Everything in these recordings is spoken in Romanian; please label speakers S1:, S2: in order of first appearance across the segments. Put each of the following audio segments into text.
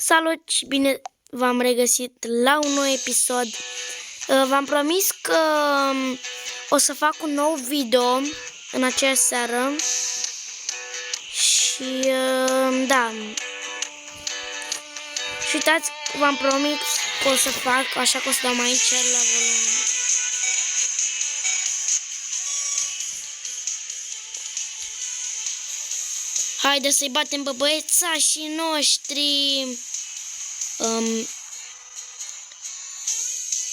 S1: Salut și bine v-am regăsit la un nou episod. V-am promis că o să fac un nou video în această seară. Și da. Și uitați, v-am promis că o să fac, așa că o să dau mai cer la volum. Haide să-i batem pe băiețașii noștri.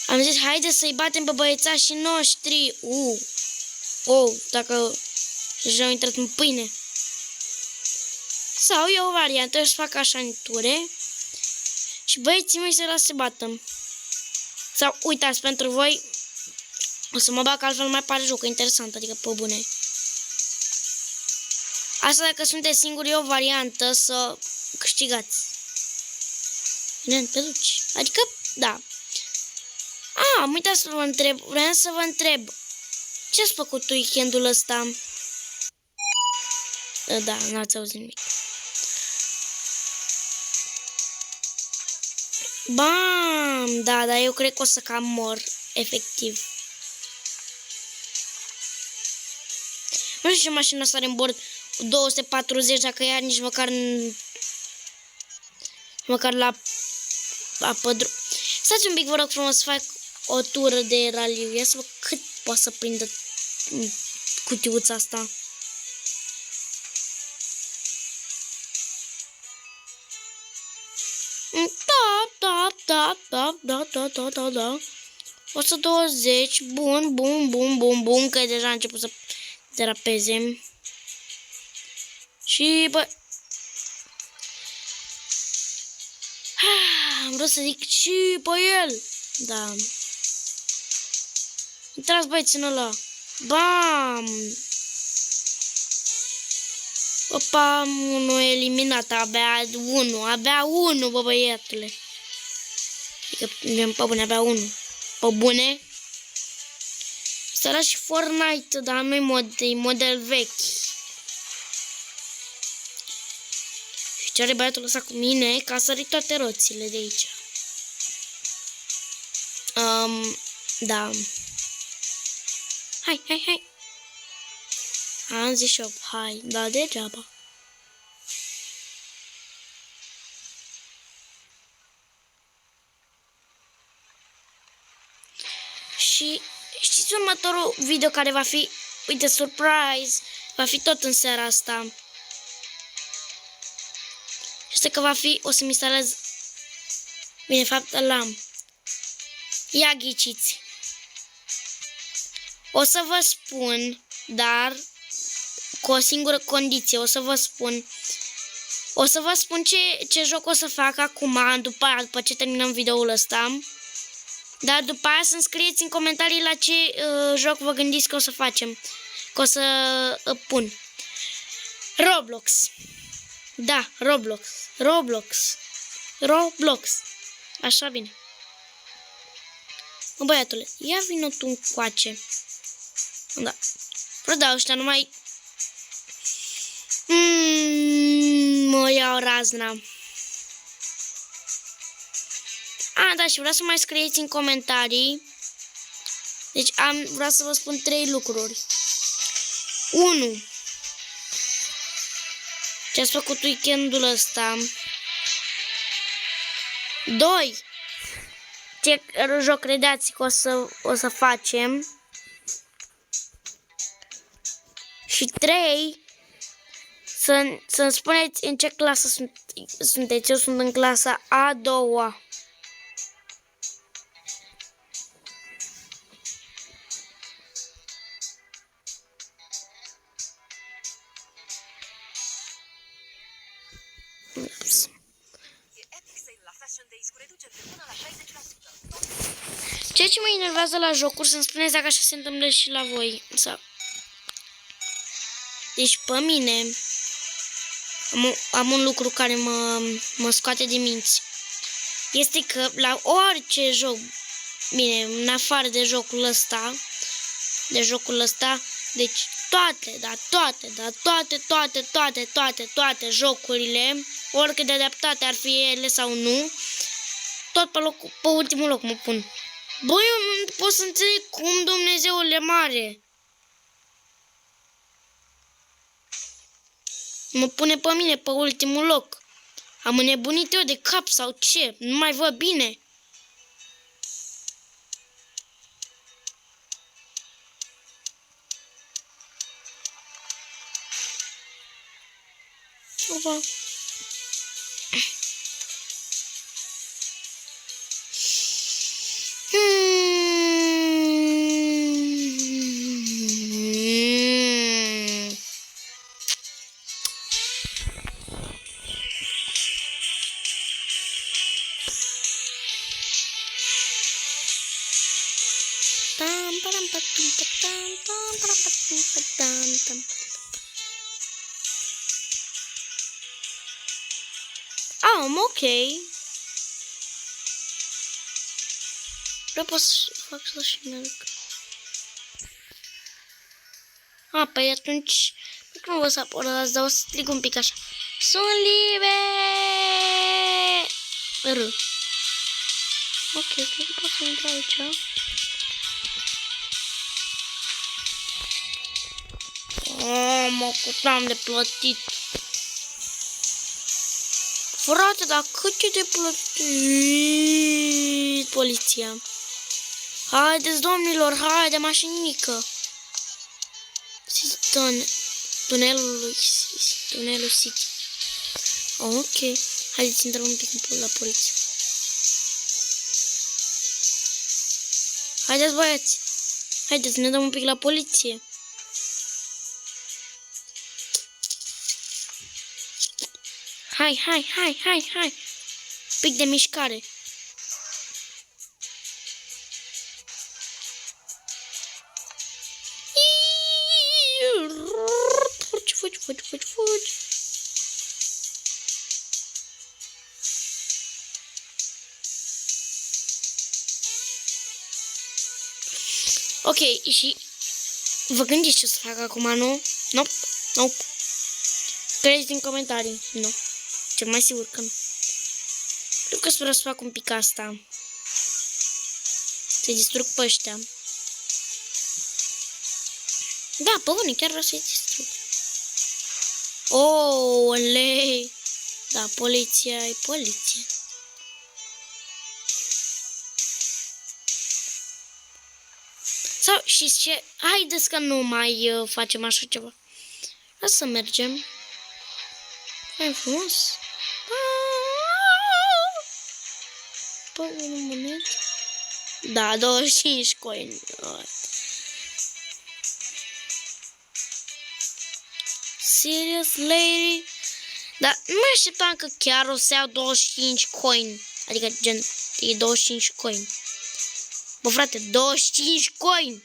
S1: Am zis, haide să-i batem pe băiețașii noștri. Dacă deja au intrat în pâine. Sau e o variantă, să fac așa în ture. Și băieții mei se lasă să bată. Sau uitați, pentru voi o să mă bag, altfel mai pare jocul interesant, adică pe bune. Asta dacă sunteți singuri e o variantă să câștigați. Bine, te duci. Adică, da. Am uitat să vă întreb. Vreau să vă întreb. Ce ați făcut weekendul ăsta? Da, n-ați auzit nimic. Bam! Da, dar eu cred că o să cam mor. Efectiv. Nu știu ce mașină să are în bord 240, dacă ea nici măcar la pădru. Stați un pic, vă rog frumos, să fac o tură de raliu. Ia să văd cât poate să prindă cutiuța asta. Da. 120, bun, că deja a început să derapeze. Și, bă... Am vrut să zic și pe el. Da. Intrați, băieți, în ăla. Bam! Opa, unul eliminat. Abia unu, bă, băiatule. Adică, pe bune, abia unu. Pe bune. Ăsta era și Fortnite, dar nu-i e model vechi. Ce are băiatul ăsta cu mine, că a sărit toate roțile de aici. Da. Hai. Am zis și eu, hai, da, degeaba. Și știți următorul video care va fi, uite, surprise, va fi tot în seara asta. Știu că va fi, o să-mi instalez, bine, de fapt l-am. Ia ghiciți. O să vă spun, dar cu o singură condiție, o să vă spun ce joc o să fac acum, după ce terminăm videoul ăsta. Dar după aia să-mi scrieți în comentarii la ce joc vă gândiți că o să facem, că o să pun. Roblox. Da, Roblox. Așa bine. Mă, băiatule, ia vină tu încoace. Da. Da, ăștia numai... mă iau razna. Da, și vreau să mai scrieți în comentarii. Deci vreau să vă spun 3 lucruri. 1. Ce ați făcut weekendul ăsta? 2. Ce joc credeți că o să facem? Și 3. Să-mi spuneți în ce clasă sunteți. Eu sunt în clasa a doua. Ceea ce mă enervează la jocuri, să-mi spuneți dacă așa se întâmplă și la voi. Deci pe mine am un lucru care mă scoate din minți. Este că la orice joc, bine, în afară de jocul ăsta, deci toate jocurile, oricât de adaptate ar fi ele sau nu, tot pe ultimul loc mă pun. Băi, eu nu pot să înțeleg cum Dumnezeule mare mă pune pe mine pe ultimul loc. Am înnebunit eu de cap sau ce? Nu mai văd bine. Opa. Ok. Vreau să fac să și merg. Păi atunci nu vă să apărați, dar o să strig un pic așa. Sunt liber! Ok, cred că pot să intru aici. Mă, cât am de plătit. Frate, dar cât e de plătit poliția? Haideți, domnilor, haide, mașinică. Tunelul City. Ok, haideți, intrăm un pic la poliție. Haideți, băieți. Haideți, ne dăm un pic la poliție. Hai. Pic de mișcare. Fugi. Ok, și vă gândiți ce o să fac acum, nu? Nope. Scrieți în comentarii. Nu. Cel mai sigur că nu. Cred că sper să fac un pic asta. Să-i distrug pe ăștia. Da, pe unii chiar vreau să-i distrug. Olei! Da, poliția e poliție. Sau, știți ce? Haideți că nu mai facem așa ceva. Hai să mergem. Hai frumos. Păi, nu monede. Da, 25 coin. Serious, lady? Dar nu mă așteptam că chiar o să iau 25 coin. Adică, gen, e 25 coin. Bă, frate, 25 coin.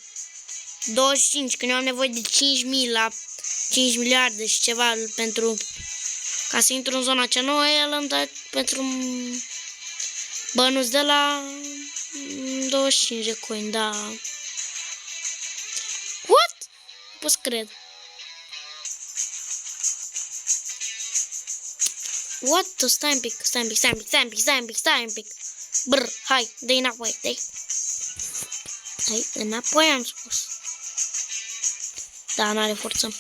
S1: 25, când eu am nevoie de 5.000 la 5 miliarde și ceva pentru... Ca să intru în zona cea nouă, el îmi dă pentru bănuți de la 25 de coin, da. What? Nu pot să cred. What? Stai un pic. Brr, hai, dă-i înapoi, dă-i. Hai, înapoi am spus. Da, n-are forță.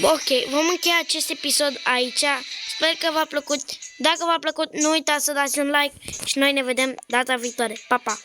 S1: Ok, vom încheia acest episod aici. Sper că v-a plăcut. Dacă v-a plăcut, nu uitați să dați un like și noi ne vedem data viitoare. Pa, pa!